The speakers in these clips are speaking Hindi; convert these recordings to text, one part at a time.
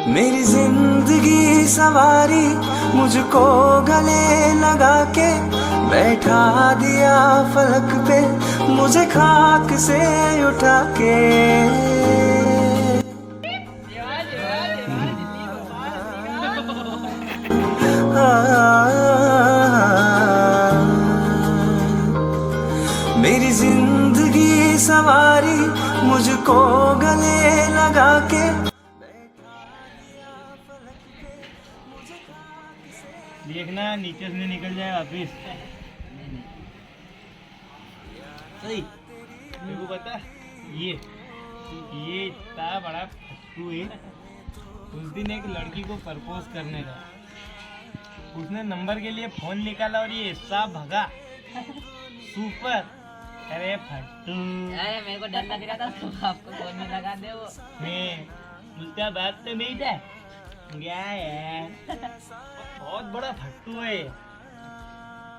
मेरी जिंदगी सवारी मुझको गले लगा के बैठा दिया फलक पे मुझे खाक से उठा के। मेरी जिंदगी सवारी मुझको गले लगा के। देखना नीचे से निकल जाए वापिस। सही देखो पता ये इतना बड़ा फट्टू है। उस दिन एक लड़की को प्रपोज करने का उसने नंबर के लिए फोन निकाला और ये हिस्सा भगा। सुपर। अरे फट्टू मेरे को डर लग रहा था तो आपको फोन में लगा दे वो। मैं उसका बात तो नहीं था क्या है। बहुत बड़ा फट्टू है।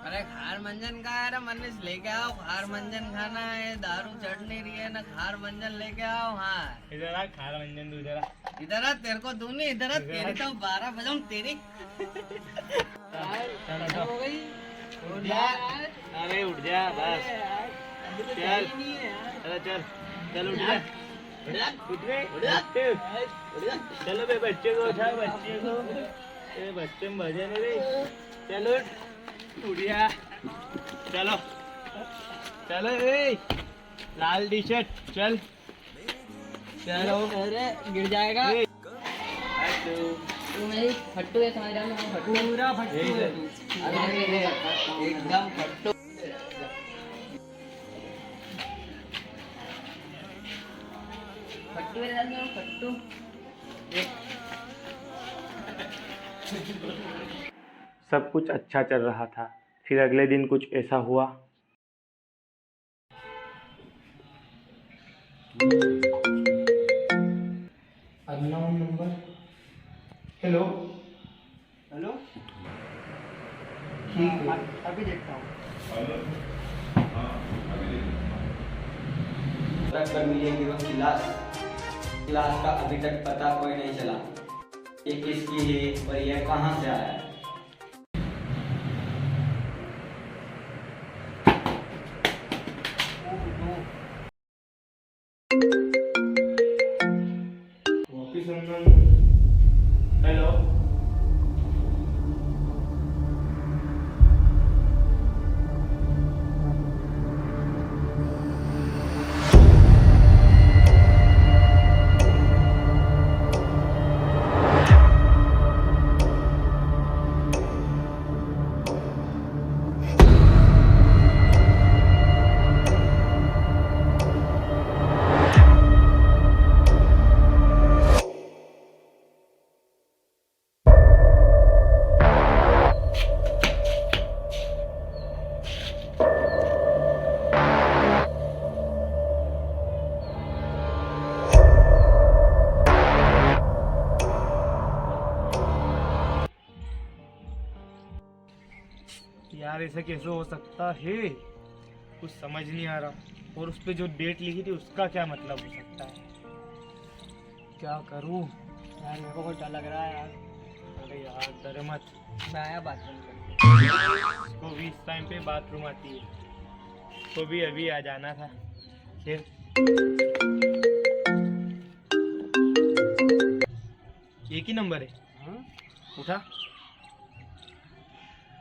अरे खार मंजन का है ना मनीष लेके आओ। खार मंजन खाना है, दारू चढ़ नहीं रही है ना। खार मंजन लेके आओ। हाँ इधर आ खार मंजन तू इधर आ। इधर आ तेरे को दूंगी। इधर आ तेरी तो 12 बजाऊं तेरी। हो गई उठ जा। अरे उठ जा बस चल। अरे चल चल उठ जा। उठ गए चलो बे बच्चे को उठा। बच्चे को बच्चे में भजन है। चलो उठ जा। चलो चलो लाल टी शर्ट चल चलो। अरे गिर जाएगा तू। मेरी फट्टू है समझ रहा हूँ। फट्टू पूरा फट्टू है तू। अरे एकदम फट्टू। फट्टू है फट्टू। सब कुछ अच्छा चल रहा था। फिर अगले दिन कुछ ऐसा हुआ। Unknown number. हेलो हेलो ठीक है अभी देखता हूँ। पर मिलेगी वो क्लास का अभी तक पता कोई नहीं चला। ये किसकी है और यह कहाँ से आया है। हेलो यार ऐसा कैसे हो सकता है। कुछ समझ नहीं आ रहा। और उस पे जो डेट लिखी थी उसका क्या मतलब हो सकता है। क्या करूं यार मेरे को डर लग रहा है यार। अरे यार डर मत। मैं आया बाथरूम करके। उसको भी इस टाइम पे बाथरूम आती है। तो भी अभी आ जाना था। फिर एक ही नंबर है। उठा।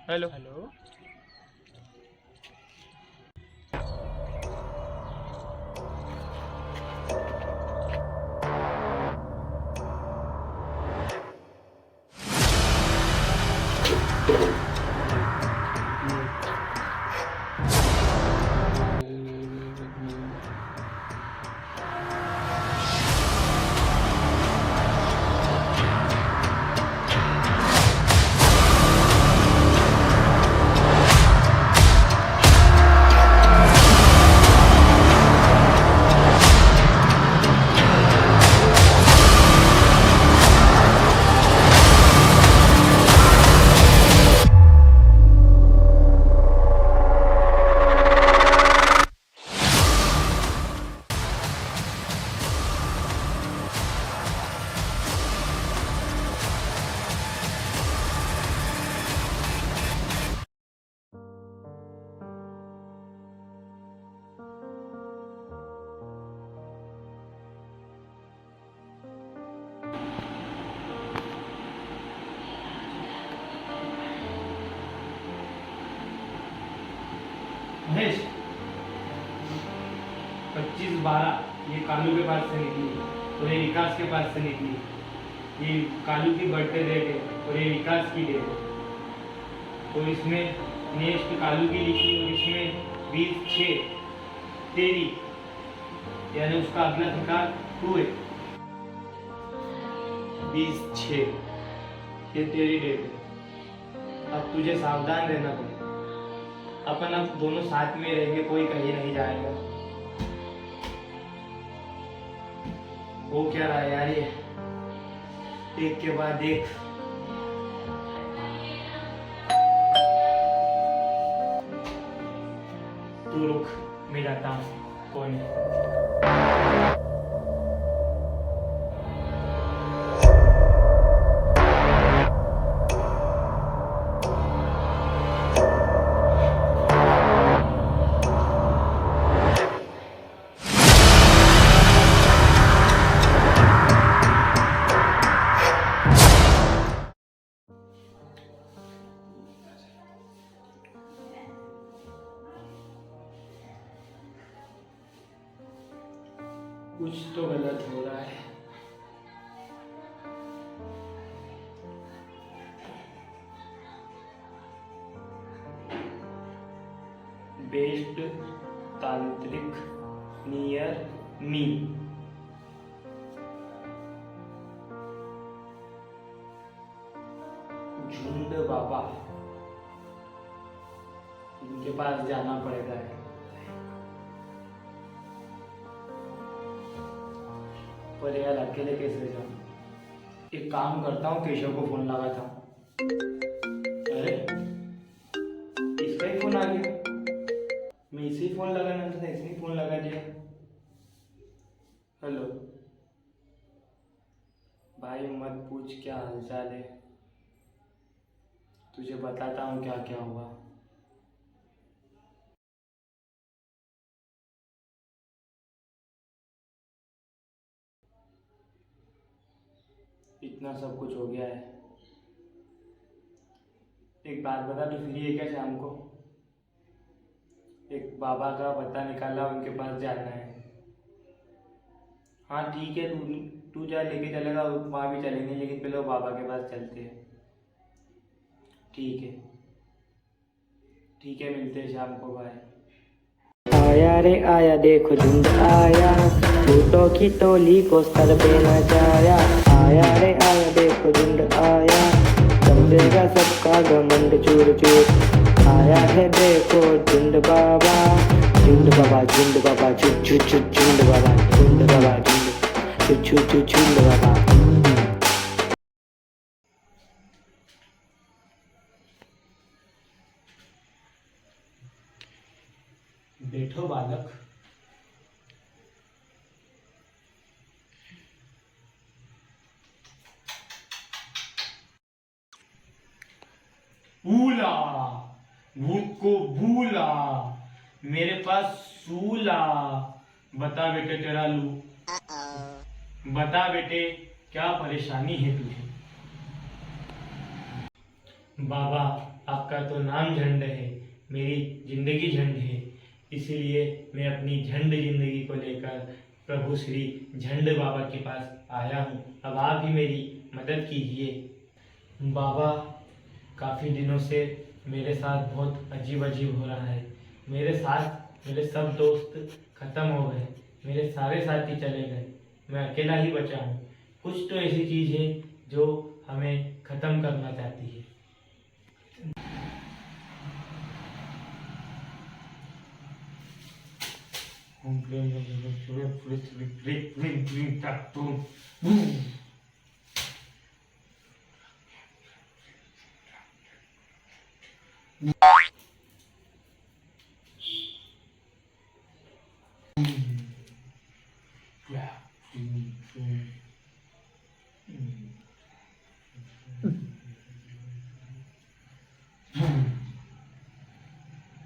हेलो हेलो 25/12 ये कालू के पास से निकली और ये विकास के पास से निकली। ये कालू की बर्थडे डेट है और ये विकास की डेट है। तो इसमें नेक्स्ट कालू की लिखी और इसमें 20/6 यानी उसका अगला प्रकार 2 है। 20/6 ये तेरी डेट है। अब तुझे सावधान रहना पड़ेगा। अपन अब दोनों साथ में रहेंगे, कोई कहीं नहीं जाएगा। वो क्या रहा है यार, ये एक के बाद एक तू रुक, मैं जाता हूँ। कौन है? कुछ तो गलत हो रहा है। बेस्ट तांत्रिक नियर मी। झुंड बाबा, इनके पास जाना पड़ेगा। पर यार अकेले कैसे जाऊं? एक काम करता हूँ, केशव को फोन लगाता हूँ। अरे इसका ही फोन आ गया। मैं इसे ही फोन लगाना था, इसने ही फोन लगा दिया। हेलो भाई, मत पूछ क्या हालचाल है, तुझे बताता हूँ क्या क्या हुआ। इतना सब कुछ हो गया है। एक बात बता, तू फ्री है क्या शाम को? एक बाबा का पता निकाला, उनके पास जाना है। हाँ ठीक है, तू जा, लेके चलेगा, वहाँ भी चलेंगे, लेकिन पहले वो बाबा के पास चलते हैं। ठीक है ठीक है, मिलते हैं शाम को, बाय। आया रे आया, देखो झुंड आया, झूठों की टोली को सर पे नचाया। आया रे आया, देखो झुंड आया, समझेगा सबका घमंड चूर चूर। आया है देखो झुंड बाबा, झुंड बाबा, झुंड बाबा, झुंड झुंड झुंड बाबा, झुंड बाबा, झुंड झुंड झुंड बाबा। बैठो बालक। भूला भूत को भूला, मेरे पास सूला। बता बेटे तेरा लू, बता बेटे क्या परेशानी है तुझे? बाबा आपका तो नाम झंड है, मेरी जिंदगी झंड है, इसीलिए मैं अपनी झंड जिंदगी को लेकर प्रभु श्री झंड बाबा के पास आया हूँ। अब आप ही मेरी मदद कीजिए। बाबा काफ़ी दिनों से मेरे साथ बहुत अजीब अजीब हो रहा है। मेरे साथ मेरे सब दोस्त खत्म हो गए, मेरे सारे साथी चले गए, मैं अकेला ही बचा हूँ। कुछ तो ऐसी चीज़ है जो हमें ख़त्म करना चाहती है।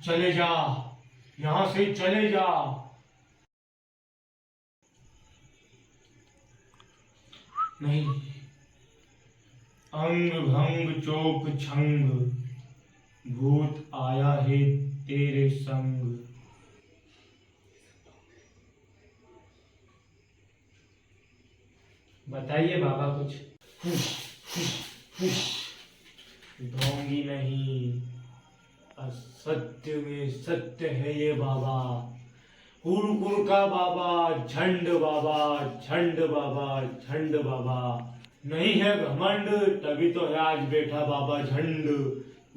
चले जा, यहाँ से चले जा। नहीं, अंग भंग चोक छंग, भूत आया है तेरे संग। बताइए बाबा कुछ। ढोंगी नहीं, असत्य में सत्य है ये बाबा। कुरकुर का बाबा, झंड बाबा, झंड बाबा, झंड बाबा। नहीं है घमंड, तभी तो है आज बैठा बाबा झंड।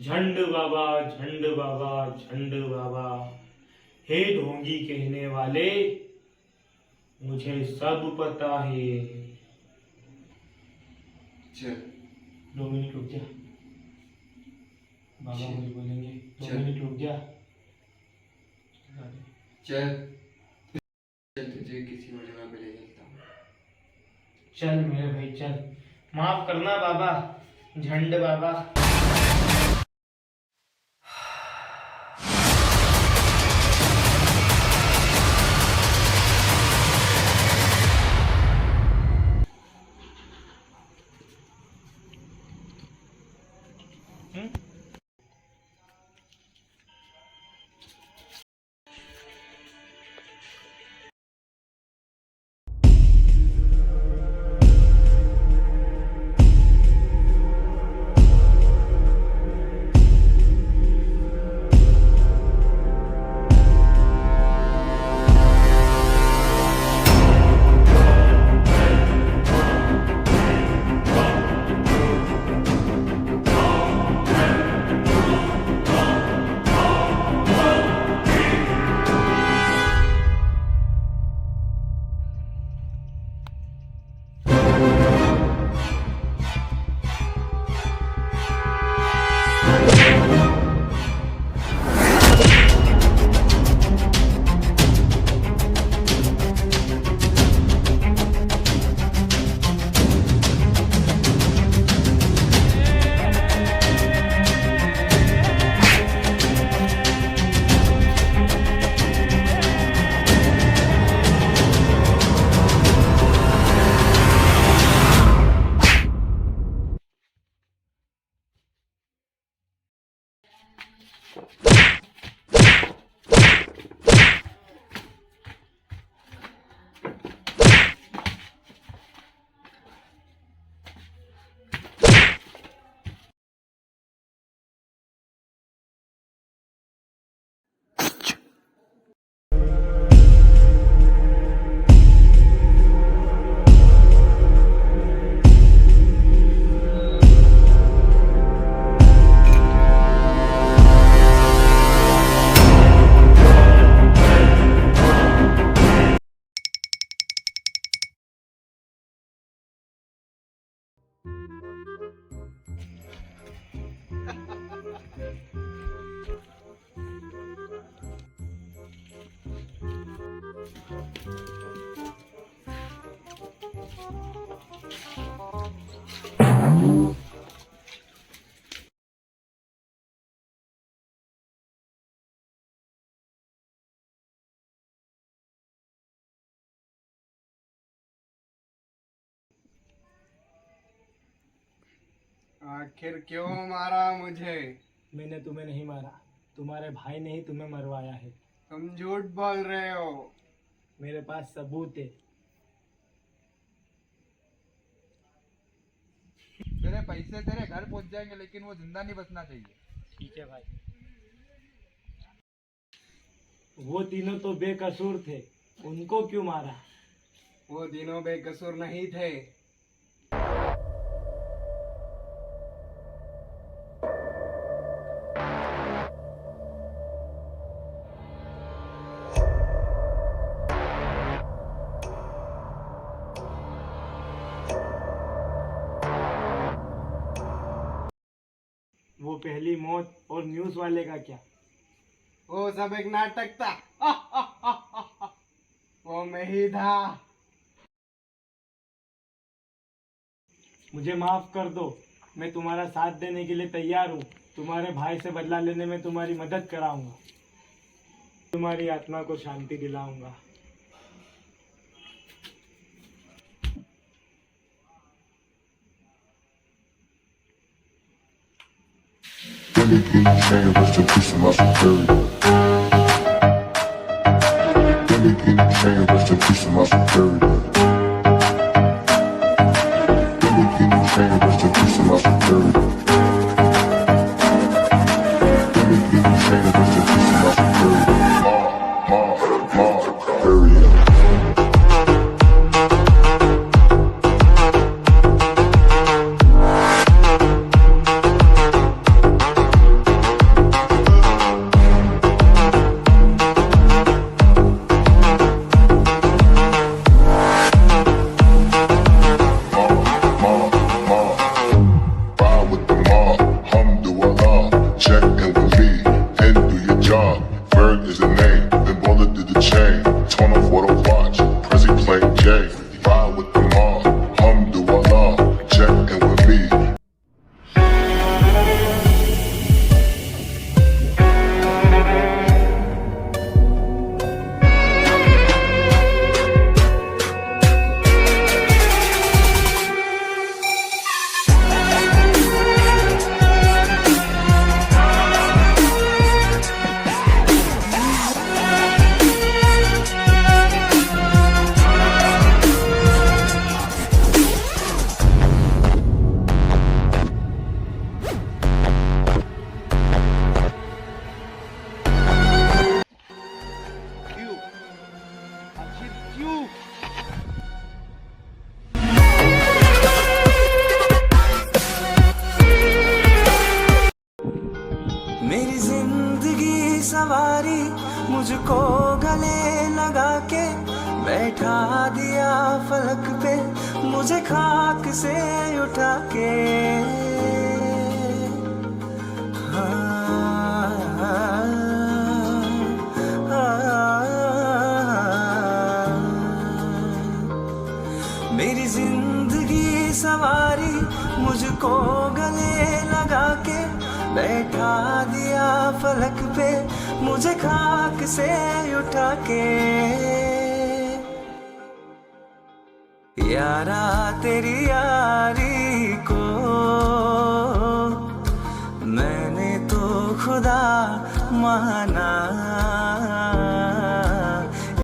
झंड बाबा, झंड बाबा, झंड बाबा। हे ढोंगी कहने वाले, मुझे सब पता है। चल 2 मिनट रुक जा, बाबा मुझे बोलेंगे 2 चल। मिनट रुक जा। चल चल, तुझे किसी और जगह पे ले चलता हूँ। चल मेरे भाई चल, माफ करना बाबा, झंड बाबा। आखिर क्यों मारा मुझे? मैंने तुम्हें नहीं मारा, तुम्हारे भाई ने ही तुम्हें मरवाया है। तुम झूठ बोल रहे हो। मेरे पास सबूत है। तेरे पैसे तेरे घर पहुंच जाएंगे, लेकिन वो जिंदा नहीं बचना चाहिए। ठीक है भाई। वो तीनों तो बेकसूर थे, उनको क्यों मारा? वो तीनों बेकसूर नहीं थे। वो पहली मौत और न्यूज वाले का क्या? वो सब एक नाटक था। वो मैं ही था। मुझे माफ कर दो, मैं तुम्हारा साथ देने के लिए तैयार हूँ। तुम्हारे भाई से बदला लेने में तुम्हारी मदद कराऊंगा, तुम्हारी आत्मा को शांति दिलाऊंगा। Chain, rest in peace to my security. Chain, rest in peace to my security. मुझको गले लगा के बैठा दिया फलक पे, मुझे खाक से उठा के। मेरी जिंदगी सवारी मुझको गले लगा के बैठा दिया फलक पे, मुझे खाक से उठा के। यारा तेरी